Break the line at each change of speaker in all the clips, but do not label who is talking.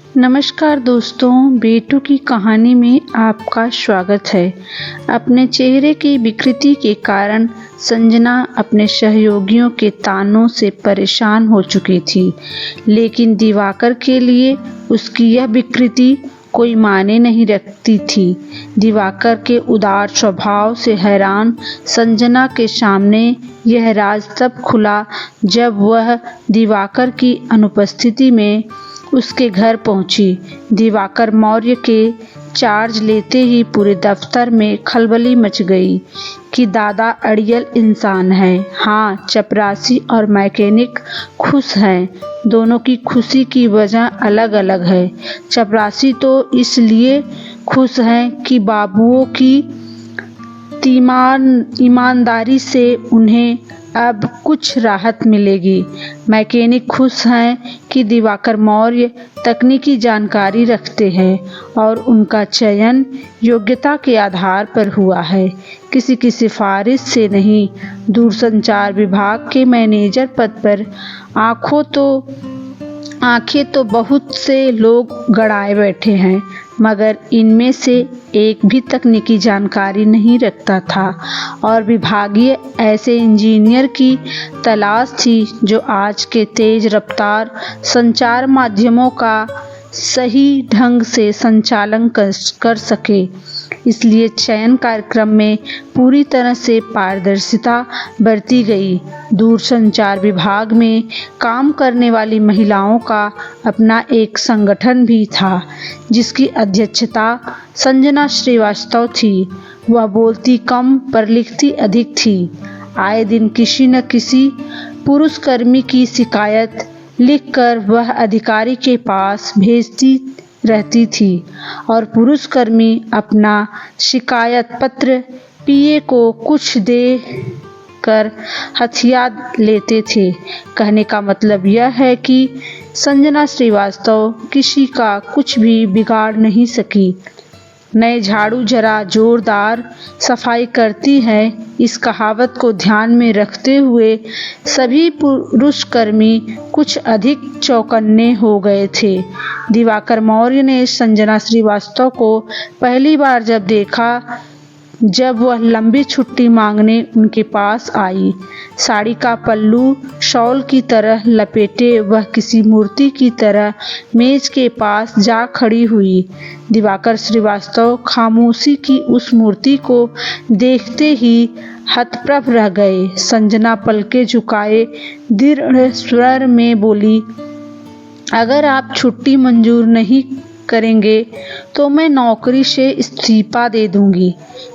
नमस्कार दोस्तों, बेटू की कहानी में आपका स्वागत है। अपने चेहरे की विकृति के कारण संजना अपने सहयोगियों के तानों से परेशान हो चुकी थी, लेकिन दिवाकर के लिए उसकी यह विकृति कोई मायने नहीं रखती थी। दिवाकर के उदार स्वभाव से हैरान संजना के सामने यह राज तब खुला जब वह दिवाकर की अनुपस्थिति में उसके घर पहुंची। दिवाकर मौर्य के चार्ज लेते ही पूरे दफ्तर में खलबली मच गई कि दादा अड़ियल इंसान है। हाँ, चपरासी और मैकेनिक खुश हैं। दोनों की खुशी की वजह अलग अलग है। चपरासी तो इसलिए खुश हैं कि बाबुओं की ईमानदारी से उन्हें अब कुछ राहत मिलेगी। मैकेनिक खुश हैं कि दिवाकर मौर्य तकनीकी जानकारी रखते हैं और उनका चयन योग्यता के आधार पर हुआ है, किसी की सिफारिश से नहीं। दूरसंचार विभाग के मैनेजर पद पर आंखें तो बहुत से लोग गड़ाए बैठे हैं, मगर इनमें से एक भी तकनीकी जानकारी नहीं रखता था और विभागीय ऐसे इंजीनियर की तलाश थी जो आज के तेज रफ्तार संचार माध्यमों का सही ढंग से संचालन कर सके। इसलिए चयन कार्यक्रम में पूरी तरह से पारदर्शिता बरती गई। दूरसंचार विभाग में काम करने वाली महिलाओं का अपना एक संगठन भी था, जिसकी अध्यक्षता संजना श्रीवास्तव थी। वह बोलती कम पर लिखती अधिक थी। आए दिन किसी न किसी पुरुषकर्मी की शिकायत लिखकर वह अधिकारी के पास भेजती रहती थी और पुरुषकर्मी अपना शिकायत पत्र पीए को कुछ दे कर हथिया लेते थे। कहने का मतलब यह है कि संजना श्रीवास्तव किसी का कुछ भी बिगाड़ नहीं सकी। नए झाड़ू जरा जोरदार सफाई करती है, इस कहावत को ध्यान में रखते हुए सभी पुरुषकर्मी कुछ अधिक चौकन्ने हो गए थे। दिवाकर मौर्य ने संजना श्रीवास्तव को पहली बार जब देखा, जब वह लंबी छुट्टी मांगने उनके पास आई। साड़ी का पल्लू शॉल की तरह लपेटे वह किसी मूर्ति की तरह मेज के पास जा खड़ी हुई। दिवाकर श्रीवास्तव खामोशी की उस मूर्ति को देखते ही हतप्रभ रह गए। संजना पलके झुकाए दृढ़ स्वर में बोली, अगर आप छुट्टी मंजूर नहीं करेंगे तो मैं नौकरी से इस्तीफा दे दूंगी,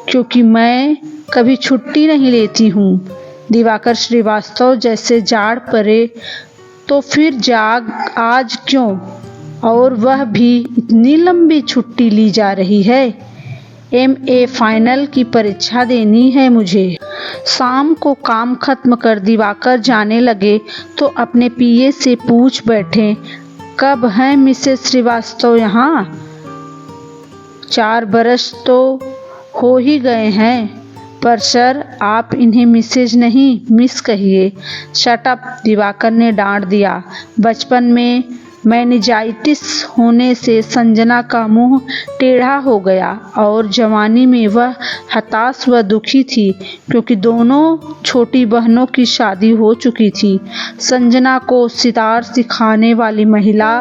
क्योंकि मैं कभी छुट्टी नहीं लेती हूँ। दिवाकर श्रीवास्तव जैसे जाड़ पड़े, तो फिर आज क्यों, और वह भी इतनी लंबी छुट्टी ली जा रही है। MA फाइनल की परीक्षा देनी है मुझे। शाम को काम खत्म कर दिवाकर जाने लगे तो अपने PA से पूछ बैठे, कब हैं मिसेस श्रीवास्तव यहाँ? 4 बरस तो हो ही गए हैं, पर सर आप इन्हें मिसेज नहीं मिस कहिए। शट अप, दिवाकर ने डांट दिया। बचपन में मेनिंजाइटिस होने से संजना का मुंह टेढ़ा हो गया और जवानी में वह हताश व दुखी थी, क्योंकि दोनों छोटी बहनों की शादी हो चुकी थी। संजना को सितार सिखाने वाली महिला,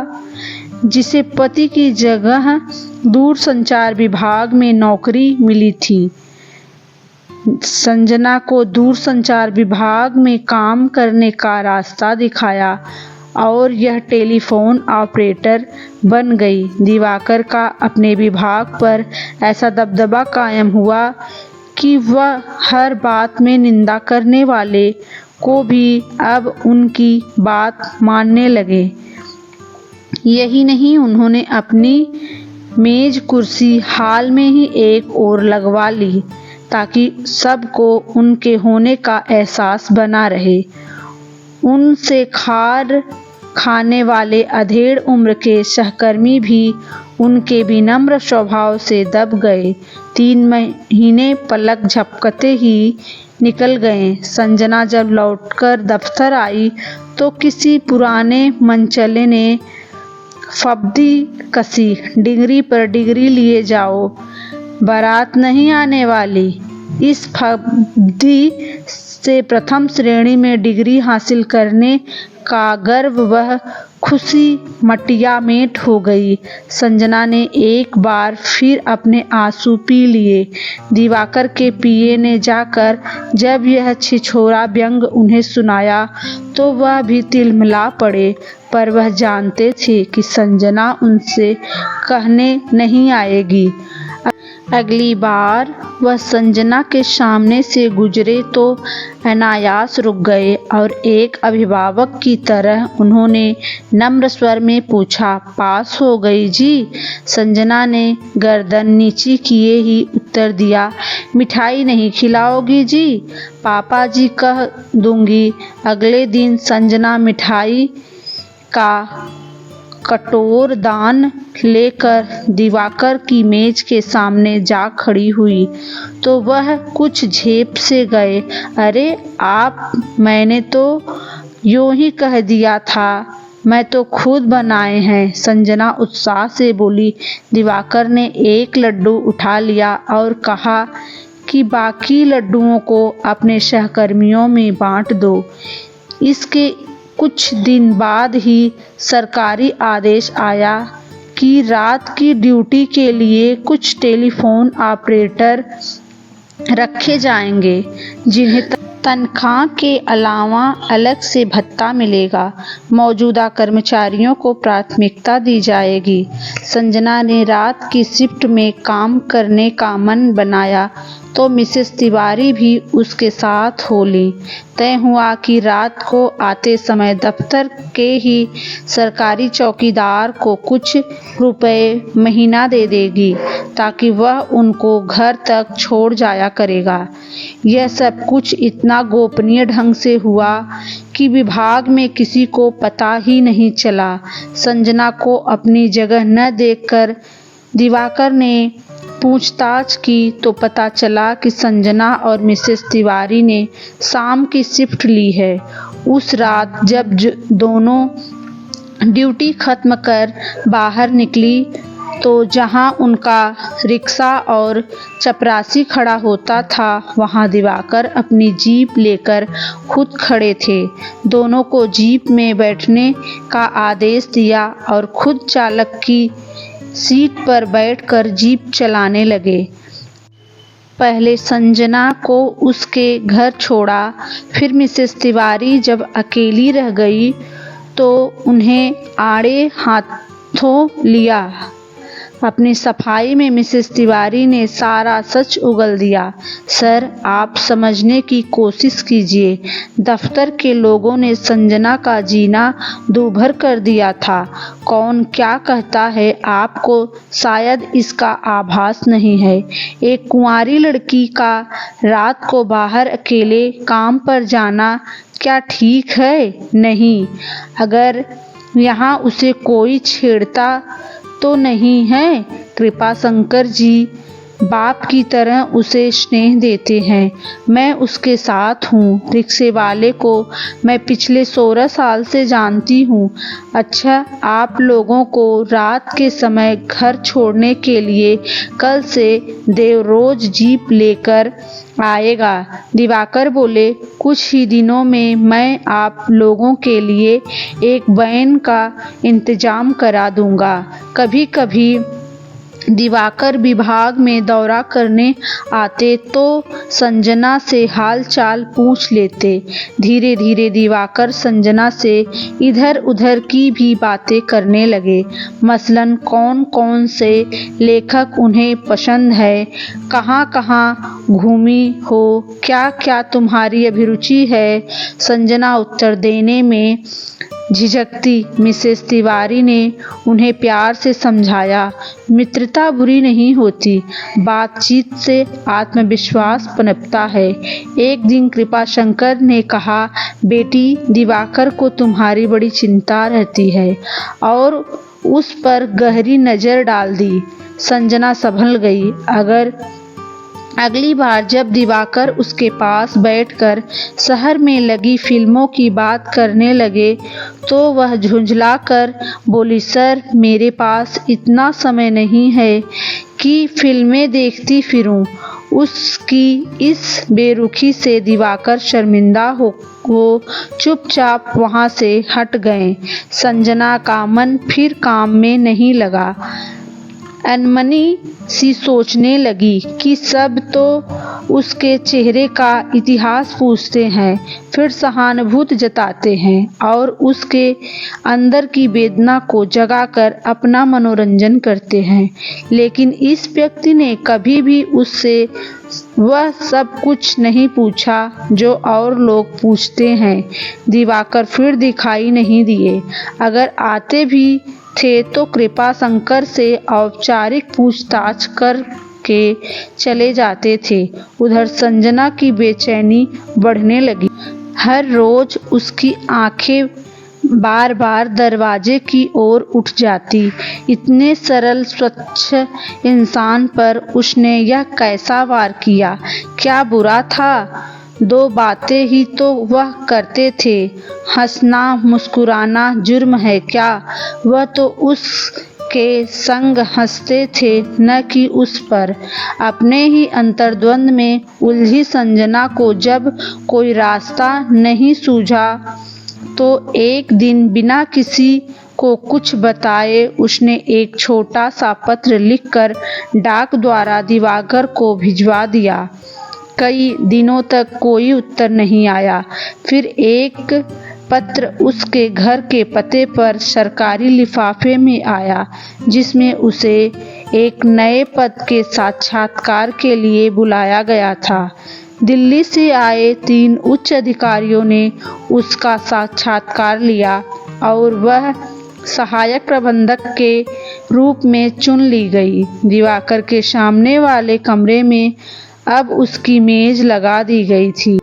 जिसे पति की जगह दूरसंचार विभाग में नौकरी मिली थी, संजना को दूरसंचार विभाग में काम करने का रास्ता दिखाया और यह टेलीफोन ऑपरेटर बन गई। दिवाकर का अपने विभाग पर ऐसा दबदबा कायम हुआ कि वह हर बात में निंदा करने वाले को भी अब उनकी बात मानने लगे। यही नहीं, उन्होंने अपनी मेज कुर्सी हाल में ही एक और लगवा ली, ताकि सबको उनके होने का एहसास बना रहे। उनसे खार खाने वाले अधेड़ उम्र के सहकर्मी भी उनके विनम्र स्वभाव से दब गए। 3 महीने पलक झपकते ही निकल गए। संजना जब लौटकर दफ्तर आई तो किसी पुराने मनचले ने फब्दी कसी, डिग्री पर डिग्री लिए जाओ, बारात नहीं आने वाली। इस फब्दी से प्रथम श्रेणी में डिग्री हासिल करने का गर्व वह खुशी मटिया मेट हो गई। संजना ने एक बार फिर अपने आंसू पी लिए। दिवाकर के पिए ने जाकर जब यह छिछोरा व्यंग उन्हें सुनाया तो वह भी तिलमिला पड़े, पर वह जानते थे कि संजना उनसे कहने नहीं आएगी। अगली बार वह संजना के सामने से गुजरे तो अनायास रुक गए और एक अभिभावक की तरह उन्होंने नम्र स्वर में पूछा, पास हो गई जी? संजना ने गर्दन नीची किए ही उत्तर दिया, मिठाई नहीं खिलाओगी जी? पापा जी कह दूंगी। अगले दिन संजना मिठाई का कटोर दान लेकर दिवाकर की मेज के सामने जा खड़ी हुई तो वह कुछ झेप से गए। अरे आप, मैंने तो यूं ही कह दिया था, मैं तो खुद बनाए हैं, संजना उत्साह से बोली। दिवाकर ने एक लड्डू उठा लिया और कहा कि बाकी लड्डुओं को अपने सहकर्मियों में बांट दो। इसके कुछ दिन बाद ही सरकारी आदेश आया कि रात की ड्यूटी के लिए कुछ टेलीफोन ऑपरेटर रखे जाएंगे, जिन्हें तनख्वाह के अलावा अलग से भत्ता मिलेगा। मौजूदा कर्मचारियों को प्राथमिकता दी जाएगी। संजना ने रात की शिफ्ट में काम करने का मन बनाया तो मिसेस तिवारी भी उसके साथ हो ली। तय हुआ कि रात को आते समय दफ्तर के ही सरकारी चौकीदार को कुछ रुपए महीना दे देगी ताकि वह उनको घर तक छोड़ जाया करेगा। यह सब कुछ इतना गोपनीय ढंग से हुआ कि विभाग में किसी को पता ही नहीं चला। संजना को अपनी जगह न देखकर दिवाकर ने पूछताछ की तो पता चला कि संजना और मिसेस तिवारी ने शाम की शिफ्ट ली है। उस रात जब दोनों ड्यूटी खत्म कर बाहर निकली तो जहां उनका रिक्शा और चपरासी खड़ा होता था वहां दिवाकर अपनी जीप लेकर खुद खड़े थे। दोनों को जीप में बैठने का आदेश दिया और खुद चालक की सीट पर बैठकर जीप चलाने लगे। पहले संजना को उसके घर छोड़ा, फिर मिसेस तिवारी जब अकेली रह गई तो उन्हें आड़े हाथों लिया। अपनी सफाई में मिसेस तिवारी ने सारा सच उगल दिया। सर, आप समझने की कोशिश कीजिए। दफ्तर के लोगों ने संजना का जीना दूभर कर दिया था। कौन क्या कहता है आपको शायद इसका आभास नहीं है। एक कुंवारी लड़की का रात को बाहर अकेले काम पर जाना क्या ठीक है? नहीं। अगर यहाँ उसे कोई छेड़ता तो नहीं है? कृपा शंकर जी बाप की तरह उसे स्नेह देते हैं। मैं उसके साथ हूँ। रिक्शे वाले को मैं पिछले 16 साल से जानती हूँ। अच्छा, आप लोगों को रात के समय घर छोड़ने के लिए कल से देव रोज जीप लेकर आएगा। दिवाकर बोले, कुछ ही दिनों में मैं आप लोगों के लिए एक वैन का इंतजाम करा दूंगा। कभी कभी दिवाकर विभाग में दौरा करने आते तो संजना से हाल चाल पूछ लेते। धीरे धीरे दिवाकर संजना से इधर उधर की भी बातें करने लगे। मसलन कौन कौन से लेखक उन्हें पसंद है, कहाँ कहाँ घूमी हो, क्या क्या तुम्हारी अभिरुचि है। संजना उत्तर देने में झिझकती। मिसेस तिवारी ने उन्हें प्यार से समझाया, मित्रता बुरी नहीं होती, बातचीत से आत्मविश्वास पनपता है। एक दिन कृपा शंकर ने कहा, बेटी, दिवाकर को तुम्हारी बड़ी चिंता रहती है, और उस पर गहरी नज़र डाल दी। संजना संभल गई। अगर अगली बार जब दिवाकर उसके पास बैठकर शहर में लगी फिल्मों की बात करने लगे तो वह झुंझलाकर बोली, सर मेरे पास इतना समय नहीं है कि फिल्में देखती फिरूं। उसकी इस बेरुखी से दिवाकर शर्मिंदा हो चुपचाप वहां से हट गए। संजना का मन फिर काम में नहीं लगा। अनमनी सी सोचने लगी कि सब तो उसके चेहरे का इतिहास पूछते हैं, फिर सहानुभूति जताते हैं और उसके अंदर की वेदना को जगाकर अपना मनोरंजन करते हैं, लेकिन इस व्यक्ति ने कभी भी उससे वह सब कुछ नहीं पूछा जो और लोग पूछते हैं। दिवाकर फिर दिखाई नहीं दिए। अगर आते भी थे तो कृपा शंकर से औपचारिक पूछताछ कर के चले जाते थे। उधर संजना की बेचैनी बढ़ने लगी। हर रोज उसकी आंखें बार बार दरवाजे की ओर उठ जाती। इतने सरल स्वच्छ इंसान पर उसने यह कैसा वार किया? क्या बुरा था? दो बातें ही तो वह करते थे। हंसना मुस्कुराना जुर्म है क्या? वह तो उसके संग हंसते थे, न कि उस पर। अपने ही अंतर्द्वंद में उलझी संजना को जब कोई रास्ता नहीं सूझा तो एक दिन बिना किसी को कुछ बताए उसने एक छोटा सा पत्र लिखकर डाक द्वारा दिवाकर को भिजवा दिया। कई दिनों तक कोई उत्तर नहीं आया। फिर एक पत्र उसके घर के पते पर सरकारी लिफाफे में आया, जिसमें उसे एक नए पद के साक्षात्कार के लिए बुलाया गया था। दिल्ली से आए 3 उच्च अधिकारियों ने उसका साक्षात्कार लिया और वह सहायक प्रबंधक के रूप में चुन ली गई। दिवाकर के सामने वाले कमरे में अब उसकी मेज लगा दी गई थी।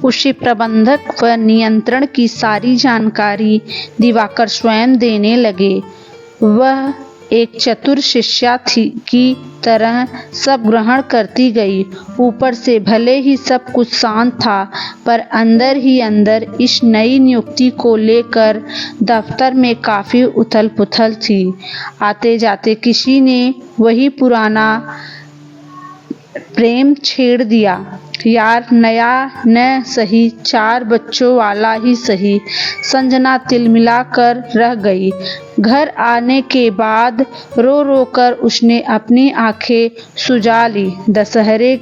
उसे प्रबंधक व नियंत्रण की सारी जानकारी दिवाकर स्वयं देने लगे। वह एक चतुर शिष्या की तरह सब ग्रहण करती गई। ऊपर से भले ही सब कुछ शांत था, पर अंदर ही अंदर इस नई नियुक्ति को लेकर दफ्तर में काफी उथल पुथल थी। आते जाते किसी ने वही पुराना प्रेम छेड़ दिया। यार नया न सही, 4 बच्चों वाला ही सही। संजना तिलमिला कर रह गई। घर आने के बाद रो रो कर उसने अपनी आंखें सुजा ली। दशहरे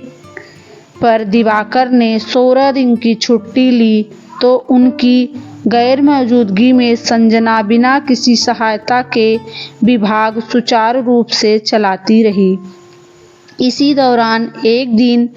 पर दिवाकर ने 16 दिन की छुट्टी ली तो उनकी गैर मौजूदगी में संजना बिना किसी सहायता के विभाग सुचारू रूप से चलाती रही। इसी दौरान एक दिन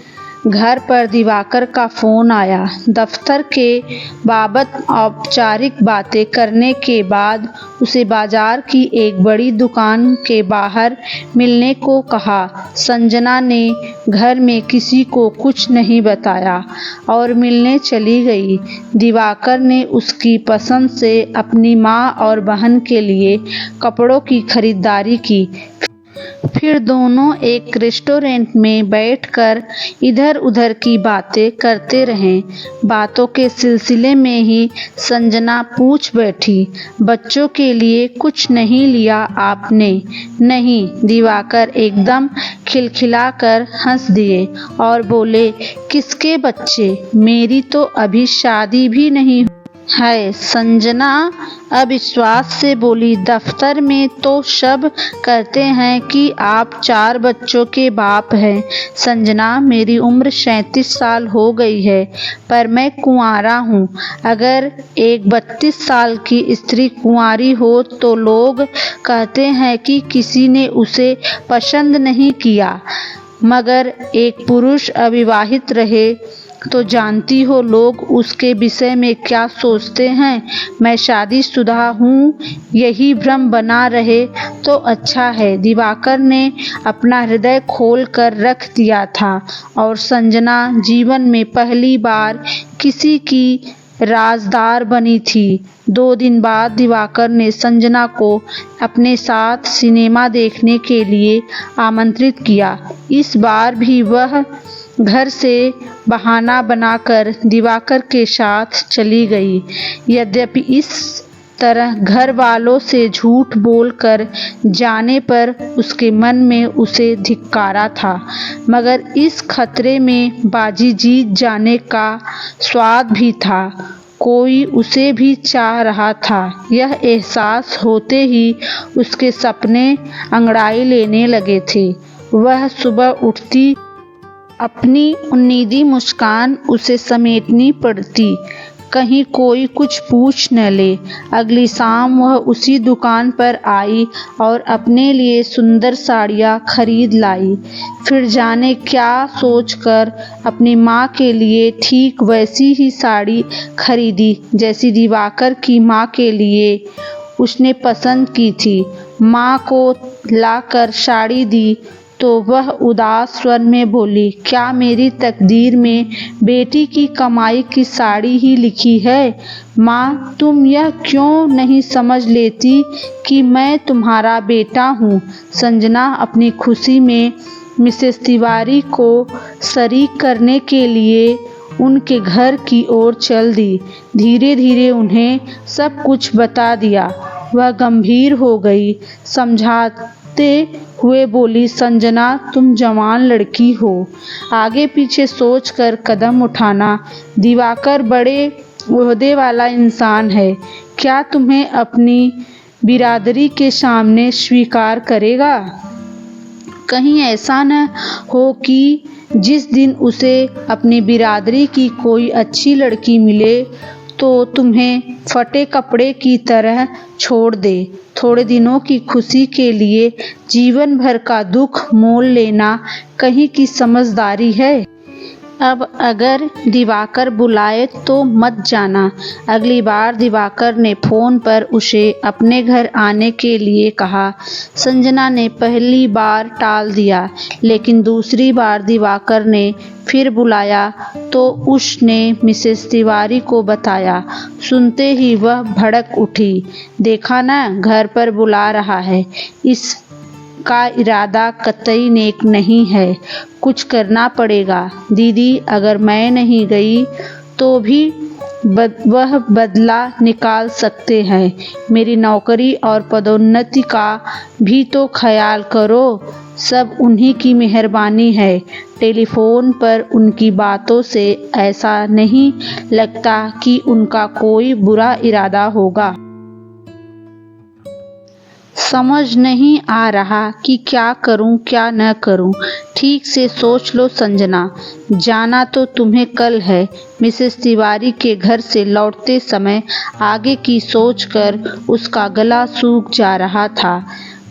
घर पर दिवाकर का फोन आया। दफ्तर के बाबत औपचारिक बातें करने के बाद उसे बाजार की एक बड़ी दुकान के बाहर मिलने को कहा। संजना ने घर में किसी को कुछ नहीं बताया और मिलने चली गई। दिवाकर ने उसकी पसंद से अपनी माँ और बहन के लिए कपड़ों की खरीदारी की। फिर दोनों एक रेस्टोरेंट में बैठकर इधर उधर की बातें करते रहे। बातों के सिलसिले में ही संजना पूछ बैठी, बच्चों के लिए कुछ नहीं लिया आपने? नहीं। दिवाकर एकदम खिलखिलाकर हंस दिए और बोले, किसके बच्चे? मेरी तो अभी शादी भी नहीं है। संजना अविश्वास से बोली, दफ्तर में तो सब कहते हैं कि आप 4 बच्चों के बाप हैं। संजना, मेरी उम्र 37 साल हो गई है, पर मैं कुंवारा हूँ। अगर एक 32 साल की स्त्री कुंवारी हो तो लोग कहते हैं कि किसी ने उसे पसंद नहीं किया, मगर एक पुरुष अविवाहित रहे तो जानती हो लोग उसके विषय में क्या सोचते हैं। मैं शादीशुदा हूँ, यही भ्रम बना रहे तो अच्छा है। दिवाकर ने अपना हृदय खोल कर रख दिया था और संजना जीवन में पहली बार किसी की राजदार बनी थी। 2 दिन बाद दिवाकर ने संजना को अपने साथ सिनेमा देखने के लिए आमंत्रित किया। इस बार भी वह घर से बहाना बनाकर दिवाकर के साथ चली गई। यद्यपि इस तरह घर वालों से झूठ बोलकर जाने पर उसके मन में उसे धिक्कारा था, मगर इस खतरे में बाजी जीत जाने का स्वाद भी था। कोई उसे भी चाह रहा था। यह एहसास होते ही उसके सपने अंगड़ाई लेने लगे थे। वह सुबह उठती, अपनी उन्नीदी मुस्कान उसे समेटनी पड़ती, कहीं कोई कुछ पूछ न ले। अगली शाम वह उसी दुकान पर आई और अपने लिए सुंदर साड़ियाँ खरीद लाई। फिर जाने क्या सोचकर अपनी माँ के लिए ठीक वैसी ही साड़ी खरीदी जैसी दिवाकर की माँ के लिए उसने पसंद की थी। माँ को लाकर साड़ी दी तो वह उदास स्वर में बोली, क्या मेरी तकदीर में बेटी की कमाई की साड़ी ही लिखी है? माँ, तुम यह क्यों नहीं समझ लेती कि मैं तुम्हारा बेटा हूँ? संजना अपनी खुशी में मिसेस तिवारी को शरीक करने के लिए उनके घर की ओर चल दी। धीरे धीरे उन्हें सब कुछ बता दिया। वह गंभीर हो गई। समझाते हुए बोली, संजना, तुम जवान लड़की हो, आगे पीछे सोचकर कदम उठाना। दिवाकर बड़े ओहदे वाला इंसान है, क्या तुम्हें अपनी बिरादरी के सामने स्वीकार करेगा? कहीं ऐसा न हो कि जिस दिन उसे अपनी बिरादरी की कोई अच्छी लड़की मिले तो तुम्हें फटे कपड़े की तरह छोड़ दे। थोड़े दिनों की खुशी के लिए जीवन भर का दुख मोल लेना कहीं की समझदारी है? अब अगर दिवाकर बुलाए तो मत जाना। अगली बार दिवाकर ने फ़ोन पर उसे अपने घर आने के लिए कहा। संजना ने पहली बार टाल दिया, लेकिन दूसरी बार दिवाकर ने फिर बुलाया तो उसने मिसेस तिवारी को बताया। सुनते ही वह भड़क उठी। देखा ना, घर पर बुला रहा है। इसका इरादा कतई नेक नहीं है। कुछ करना पड़ेगा। दीदी, अगर मैं नहीं गई तो भी वह बदला निकाल सकते हैं। मेरी नौकरी और पदोन्नति का भी तो ख्याल करो। सब उन्हीं की मेहरबानी है। टेलीफोन पर उनकी बातों से ऐसा नहीं लगता कि उनका कोई बुरा इरादा होगा। समझ नहीं आ रहा कि क्या करूं क्या न करूं। ठीक से सोच लो संजना, जाना तो तुम्हें कल है। मिसेस तिवारी के घर से लौटते समय आगे की सोचकर उसका गला सूख जा रहा था।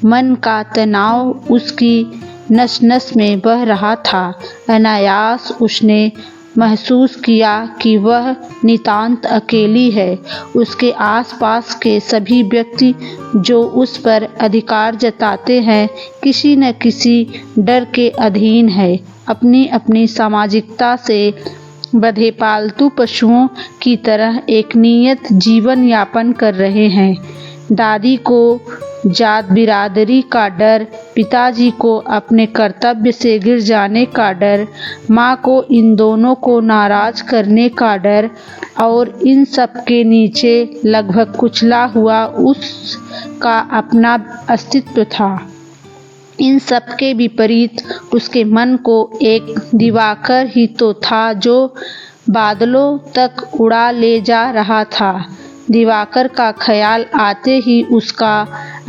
मन का तनाव उसकी नस नस में बह रहा था। अनायास उसने महसूस किया कि वह नितांत अकेली है। उसके आसपास के सभी व्यक्ति जो उस पर अधिकार जताते हैं, किसी न किसी डर के अधीन है। अपनी अपनी सामाजिकता से बंधे पालतू पशुओं की तरह एक नियत जीवन यापन कर रहे हैं। दादी को जात बिरादरी का डर, पिताजी को अपने कर्तव्य से गिर जाने का डर, माँ को इन दोनों को नाराज करने का डर, और इन सब के नीचे लगभग कुचला हुआ उसका अपना अस्तित्व था। इन सब के विपरीत उसके मन को एक दिवाकर ही तो था जो बादलों तक उड़ा ले जा रहा था। दिवाकर का ख्याल आते ही उसका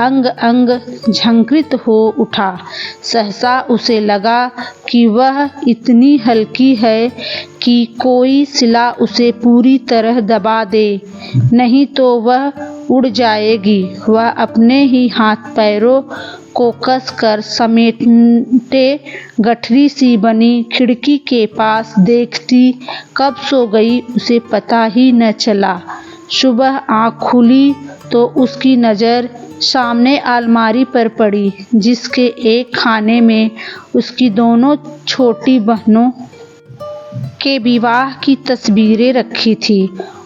अंग अंग झंकृत हो उठा। सहसा उसे लगा कि वह इतनी हल्की है कि कोई सिला उसे पूरी तरह दबा दे, नहीं तो वह उड़ जाएगी। वह अपने ही हाथ पैरों को कसकर समेटे गठरी सी बनी खिड़की के पास देखती कब सो गई उसे पता ही न चला। सुबह आँख खुली तो उसकी नज़र सामने अलमारी पर पड़ी, जिसके एक खाने में उसकी दोनों छोटी बहनों के विवाह की तस्वीरें रखी थी।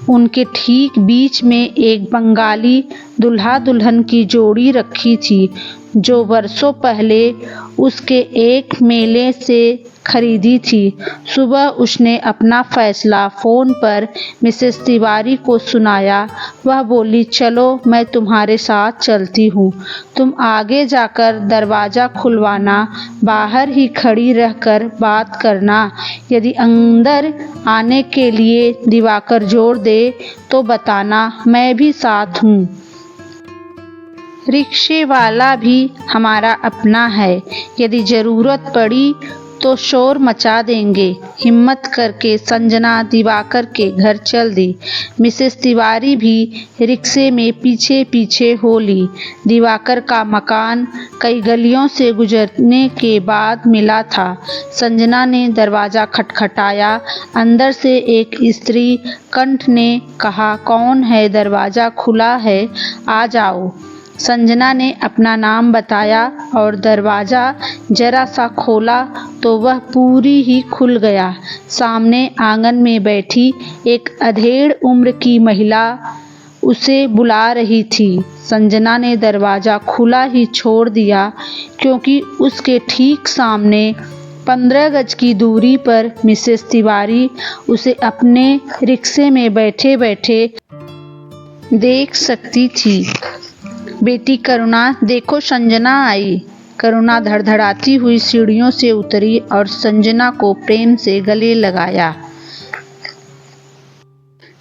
उनके ठीक बीच में एक बंगाली दूल्हा दुल्हन की जोड़ी रखी थी, जो वर्षों पहले उसके एक मेले से खरीदी थी। सुबह उसने अपना फैसला फ़ोन पर मिसेस तिवारी को सुनाया। वह बोली, चलो मैं तुम्हारे साथ चलती हूँ। तुम आगे जाकर दरवाज़ा खुलवाना, बाहर ही खड़ी रहकर बात करना। यदि अंदर आने के लिए दिवाकर जोर दे तो बताना, मैं भी साथ हूँ। रिक्शे वाला भी हमारा अपना है, यदि ज़रूरत पड़ी तो शोर मचा देंगे। हिम्मत करके संजना दिवाकर के घर चल दी। मिसेस तिवारी भी रिक्शे में पीछे पीछे हो ली। दिवाकर का मकान कई गलियों से गुजरने के बाद मिला था। संजना ने दरवाज़ा खटखटाया। अंदर से एक स्त्री कंठ ने कहा, कौन है? दरवाज़ा खुला है, आ जाओ। संजना ने अपना नाम बताया और दरवाज़ा जरा सा खोला तो वह पूरी ही खुल गया। सामने आंगन में बैठी एक अधेड़ उम्र की महिला उसे बुला रही थी। संजना ने दरवाज़ा खुला ही छोड़ दिया, क्योंकि उसके ठीक सामने 15 गज की दूरी पर मिसेस तिवारी उसे अपने रिक्शे में बैठे बैठे देख सकती थी। बेटी करुणा, देखो संजना आई। करुणा धड़धड़ाती हुई सीढ़ियों से उतरी और संजना को प्रेम से गले लगाया।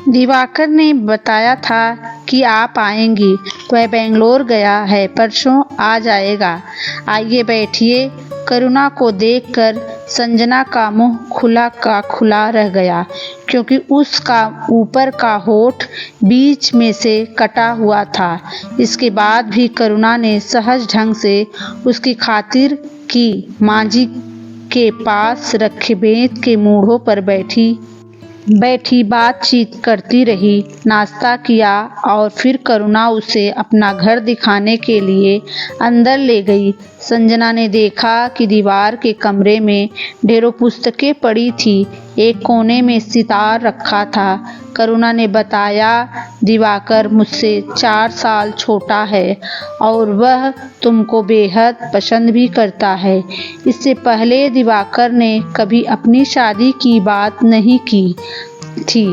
दिवाकर ने बताया था कि आप आएंगी। वह बेंगलोर गया है, परसों आ जाएगा। आइए बैठिए। करुणा को देखकर संजना का मुंह खुला का खुला रह गया, क्योंकि उसका ऊपर का होठ बीच में से कटा हुआ था। इसके बाद भी करुणा ने सहज ढंग से उसकी खातिर की। माँ जी के पास रखे बेंत के मूढ़ों पर बैठी बातचीत करती रही। नाश्ता किया और फिर करुणा उसे अपना घर दिखाने के लिए अंदर ले गई। संजना ने देखा कि दीवार के कमरे में ढेरों पुस्तकें पड़ी थी। एक कोने में सितार रखा था। करुणा ने बताया, दिवाकर मुझसे 4 साल छोटा है और वह तुमको बेहद पसंद भी करता है। इससे पहले दिवाकर ने कभी अपनी शादी की बात नहीं की थी।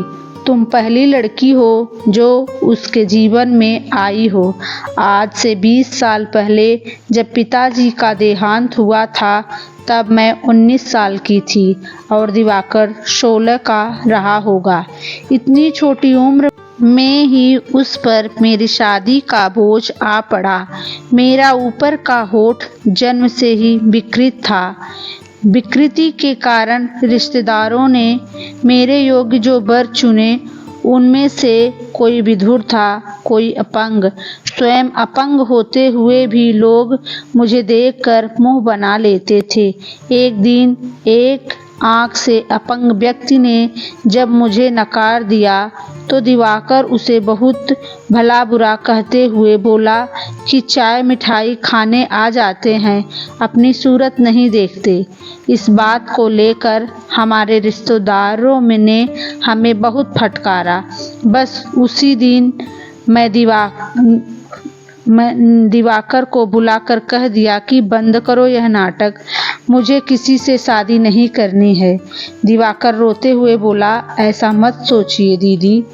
तुम पहली लड़की हो जो उसके जीवन में आई हो। आज से 20 साल पहले जब पिताजी का देहांत हुआ था, तब मैं 19 साल की थी और दिवाकर 16 का रहा होगा। इतनी छोटी उम्र में ही उस पर मेरी शादी का बोझ आ पड़ा। मेरा ऊपर का होठ जन्म से ही विकृत था। विकृति के कारण रिश्तेदारों ने मेरे योग्य जो वर चुने, उनमें से कोई विधुर था, कोई अपंग। स्वयं अपंग होते हुए भी लोग मुझे देखकर मुंह बना लेते थे। एक दिन एक आंख से अपंग व्यक्ति ने जब मुझे नकार दिया तो दिवाकर उसे बहुत भला बुरा कहते हुए बोला कि चाय मिठाई खाने आ जाते हैं, अपनी सूरत नहीं देखते। इस बात को लेकर हमारे रिश्तेदारों ने हमें बहुत फटकारा। बस उसी दिन मैं दिवाकर को बुलाकर कह दिया कि बंद करो यह नाटक, मुझे किसी से शादी नहीं करनी है। दिवाकर रोते हुए बोला, ऐसा मत सोचिए दीदी,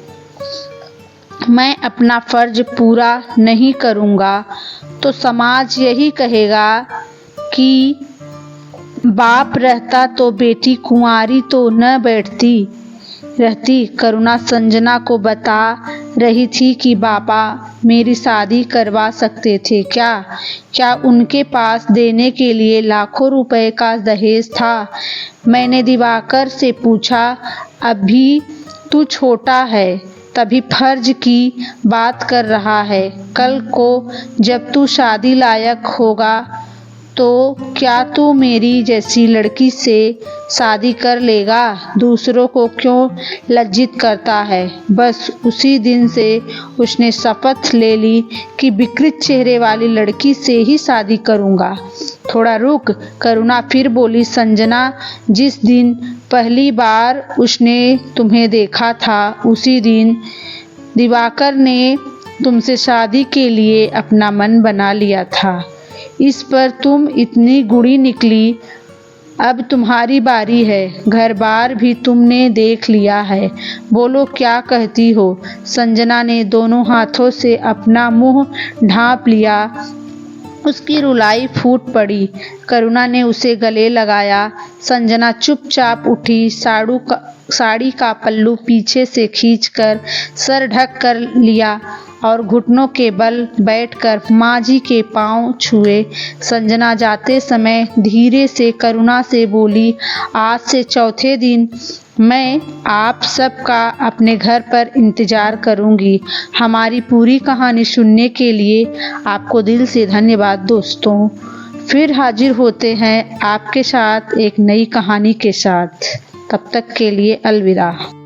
मैं अपना फर्ज पूरा नहीं करूँगा तो समाज यही कहेगा कि बाप रहता तो बेटी कुंवारी तो न रहती। करुणा संजना को बता रही थी कि बाबा मेरी शादी करवा सकते थे क्या उनके पास देने के लिए लाखों रुपए का दहेज था। मैंने दिवाकर से पूछा, अभी तू छोटा है, तभी फर्ज की बात कर रहा है। कल को जब तू शादी लायक होगा तो क्या तू मेरी जैसी लड़की से शादी कर लेगा? दूसरों को क्यों लज्जित करता है? बस उसी दिन से उसने शपथ ले ली कि विकृत चेहरे वाली लड़की से ही शादी करूँगा। थोड़ा रुक, करुणा फिर बोली, संजना, जिस दिन पहली बार उसने तुम्हें देखा था उसी दिन दिवाकर ने तुमसे शादी के लिए अपना मन बना लिया था। इस पर तुम इतनी गुणी निकली। अब तुम्हारी बारी है। घर बार भी तुमने देख लिया है। बोलो क्या कहती हो। संजना ने दोनों हाथों से अपना मुंह ढांप लिया। उसकी रुलाई फूट पड़ी। करुणा ने उसे गले लगाया। संजना चुपचाप उठी। साड़ी का पल्लू पीछे से खींचकर सर ढक कर लिया और घुटनों के बल बैठकर माँ जी के पांव छुए। संजना जाते समय धीरे से करुणा से बोली, आज से चौथे दिन मैं आप सबका अपने घर पर इंतजार करूंगी। हमारी पूरी कहानी सुनने के लिए आपको दिल से धन्यवाद दोस्तों। फिर हाजिर होते हैं आपके साथ एक नई कहानी के साथ। तब तक के लिए अलविदा।